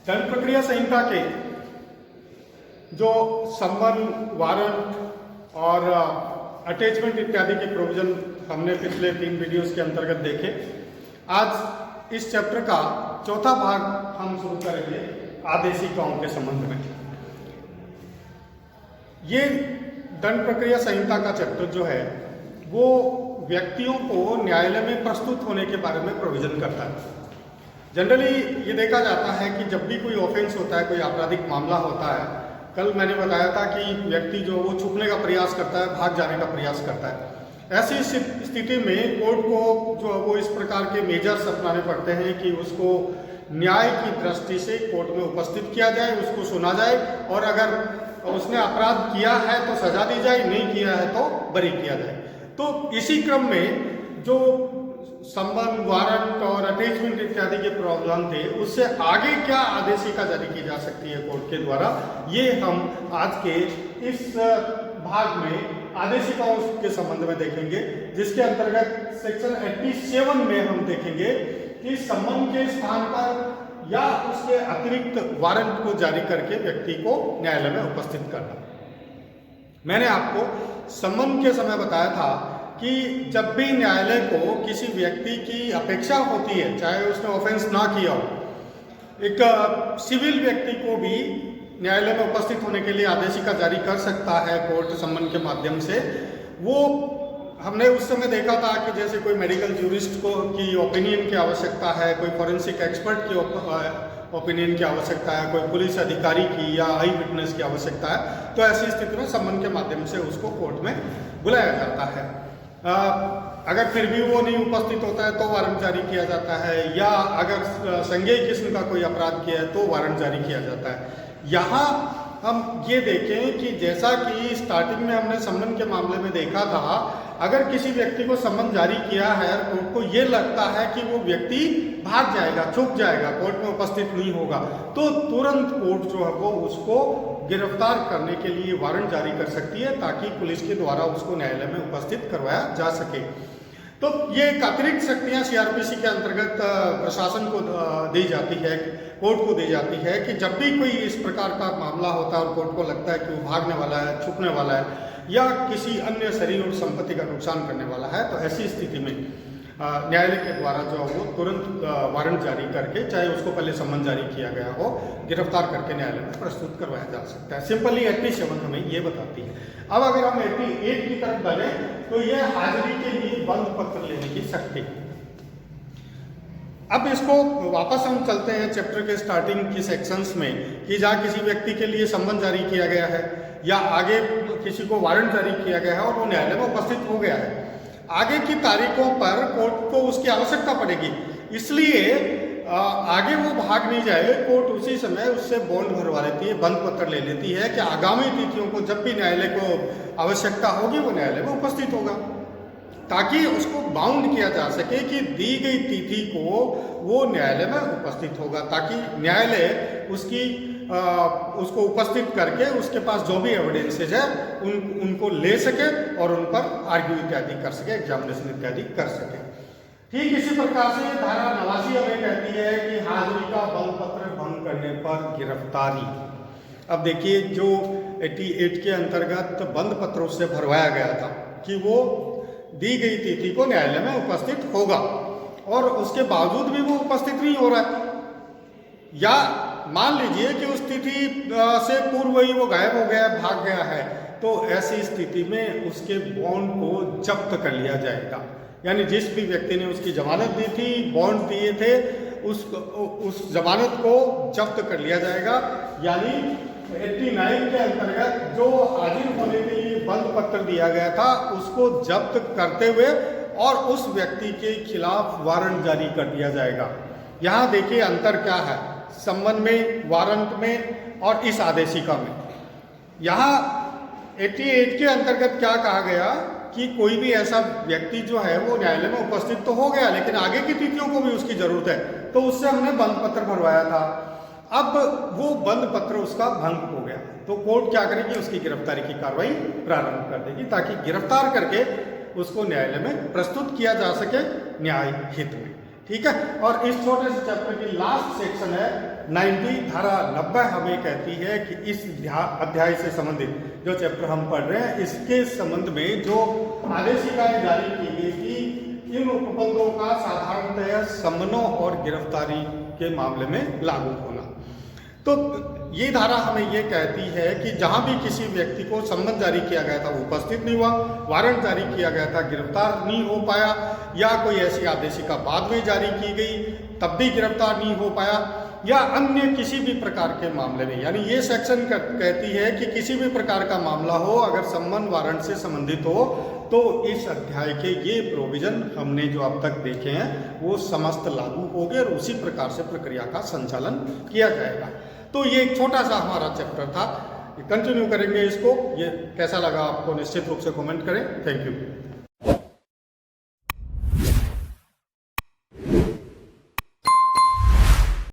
दंड प्रक्रिया संहिता के जो समन, वारंट और अटैचमेंट इत्यादि के प्रोविजन हमने पिछले 3 वीडियोस के अंतर्गत देखे। आज इस चैप्टर का चौथा भाग हम शुरू करेंगे आदेशिकाओं के संबंध में। ये दंड प्रक्रिया संहिता का चैप्टर जो है वो व्यक्तियों को न्यायालय में प्रस्तुत होने के बारे में प्रोविजन करता है। जनरली ये देखा जाता है कि जब भी कोई ऑफेंस होता है, कोई आपराधिक मामला होता है, कल मैंने बताया था कि व्यक्ति जो वो छुपने का प्रयास करता है, भाग जाने का प्रयास करता है। ऐसी स्थिति में कोर्ट को जो वो इस प्रकार के मेजर्स अपनाने पड़ते हैं कि उसको न्याय की दृष्टि से कोर्ट में उपस्थित किया जाए, उसको सुना जाए और अगर उसने अपराध किया है तो सजा दी जाए, नहीं किया है तो बरी किया जाए। तो इसी क्रम में जो समन, वारंट और अटैचमेंट इत्यादि के प्रावधान थे, उससे आगे क्या आदेशिका जारी की जा सकती है कोर्ट के द्वारा, ये हम आज के इस भाग में आदेशिकाओं के संबंध में देखेंगे, जिसके अंतर्गत सेक्शन 87 में हम देखेंगे कि समन के स्थान पर या उसके अतिरिक्त वारंट को जारी करके व्यक्ति को न्यायालय में उपस्थित करना। मैंने आपको समन के समय बताया था कि जब भी न्यायालय को किसी व्यक्ति की अपेक्षा होती है, चाहे उसने ऑफेंस ना किया हो, एक सिविल व्यक्ति को भी न्यायालय में उपस्थित होने के लिए आदेशिका जारी कर सकता है कोर्ट समन के माध्यम से। वो हमने उस समय देखा था कि जैसे कोई मेडिकल ज्यूरिस्ट को की ओपिनियन की आवश्यकता है, कोई फॉरेंसिक एक्सपर्ट की ओपिनियन की आवश्यकता है, कोई पुलिस अधिकारी की या आई विटनेस की आवश्यकता है, तो ऐसी स्थिति में समन के माध्यम से उसको कोर्ट में बुलाया जाता है। अगर फिर भी वो नहीं उपस्थित होता है तो वारंट जारी किया जाता है, या अगर संज्ञेय किस्म का कोई अपराध किया है तो वारंट जारी किया जाता है। यहाँ हम ये देखें कि जैसा कि स्टार्टिंग में हमने समन के मामले में देखा था, अगर किसी व्यक्ति को समन जारी किया है, कोर्ट को ये लगता है कि वो व्यक्ति भाग जाएगा, छुप जाएगा, कोर्ट में उपस्थित नहीं होगा, तो तुरंत कोर्ट जो है वो उसको गिरफ्तार करने के लिए वारंट जारी कर सकती है, ताकि पुलिस के द्वारा उसको न्यायालय में उपस्थित करवाया जा सके। तो ये एक अतिरिक्त शक्तियां सीआरपीसी के अंतर्गत प्रशासन को दी जाती है, कोर्ट को दी जाती है कि जब भी कोई इस प्रकार का मामला होता है और कोर्ट को लगता है कि वो भागने वाला है, छुपने वाला है या किसी अन्य शरीर और संपत्ति का नुकसान करने वाला है, तो ऐसी स्थिति में न्यायालय के द्वारा जो है वो तुरंत वारंट जारी करके, चाहे उसको पहले समन जारी किया गया हो, गिरफ्तार करके न्यायालय में प्रस्तुत करवाया जा सकता है। सिंपली 87 हमें ये बताती है। अब अगर हम 88 की तरफ बढ़ें तो यह हाजिरी के लिए बंद पत्र लेने की शक्ति। अब इसको वापस हम चलते हैं चैप्टर के स्टार्टिंग की सेक्शंस में कि जहाँ किसी व्यक्ति के लिए समन जारी किया गया है या आगे किसी को वारंट जारी किया गया है और वो न्यायालय में उपस्थित हो गया है, आगे की तारीखों पर कोर्ट को उसकी आवश्यकता पड़ेगी, इसलिए आगे वो भाग नहीं जाए, कोर्ट उसी समय उससे बॉन्ड भरवा लेती है, बंद पत्र ले लेती है कि आगामी तिथियों को जब भी न्यायालय को आवश्यकता होगी वो न्यायालय में उपस्थित होगा, ताकि उसको बाउंड किया जा सके कि दी गई तिथि को वो न्यायालय में उपस्थित होगा, ताकि न्यायालय उसको उपस्थित करके उसके पास जो भी एविडेंसेज है उनको ले सके और उन पर आर्ग्यू इत्यादि कर सके, एग्जामिनेशन इत्यादि कर सके। ठीक इसी प्रकार से धारा 89 हमें कहती है कि हाजिरी का बंद पत्र भंग करने पर गिरफ्तारी। अब देखिए, जो 88 के अंतर्गत बंद पत्र उससे भरवाया गया था कि वो दी गई तिथि को न्यायालय में उपस्थित होगा, और उसके बावजूद भी वो उपस्थित नहीं हो रहा है, या मान लीजिए कि उस तिथि से पूर्व ही वो गायब हो गया, भाग गया है, तो ऐसी स्थिति में उसके बॉन्ड को जब्त कर लिया जाएगा। यानी जिस भी व्यक्ति ने उसकी जमानत दी थी, बॉन्ड दिए थे, उस जमानत को जब्त कर लिया जाएगा। यानी 89 के अंतर्गत जो हाजिर होने के लिए बंद पत्र दिया गया था उसको जब्त करते हुए और उस व्यक्ति के खिलाफ वारंट जारी कर दिया जाएगा। यहाँ देखिए अंतर क्या है समन में, वारंट में और इस आदेशिका में। यहाँ 88 के अंतर्गत क्या कहा गया कि कोई भी ऐसा व्यक्ति जो है वो न्यायालय में उपस्थित तो हो गया, लेकिन आगे की तिथियों को भी उसकी जरूरत है, तो उससे हमने बंद पत्र भरवाया था। अब वो बंद पत्र उसका भंग हो गया, तो कोर्ट क्या करेगी, उसकी गिरफ्तारी की कार्रवाई प्रारंभ कर देगी, ताकि गिरफ्तार करके उसको न्यायालय में प्रस्तुत किया जा सके न्याय हित में। ठीक है। और इस छोटे से चैप्टर की लास्ट सेक्शन है 90, धारा 90 हमें कहती है कि इस अध्याय से संबंधित जो चैप्टर हम पढ़ रहे हैं इसके संबंध में जो आदेशिकाएं जारी की गई थी इन उपबंधों का साधारणतः समनों और गिरफ्तारी के मामले में लागू होना। तो ये धारा हमें ये कहती है कि जहां भी किसी व्यक्ति को सम्मन जारी किया गया था वो उपस्थित नहीं हुआ, वारंट जारी किया गया था गिरफ्तार नहीं हो पाया, या कोई ऐसी आदेशिका बाद में जारी की गई तब भी गिरफ्तार नहीं हो पाया, या अन्य किसी भी प्रकार के मामले में, यानी ये सेक्शन कहती है कि किसी भी प्रकार का मामला हो अगर सम्मन वारंट से संबंधित हो तो इस अध्याय के ये प्रोविजन हमने जो अब तक देखे हैं वो समस्त लागू होंगे और उसी प्रकार से प्रक्रिया का संचालन किया जाएगा। तो ये एक छोटा सा हमारा चैप्टर था, कंटिन्यू करेंगे इसको। ये कैसा लगा आपको निश्चित रूप से कमेंट करें। Thank you.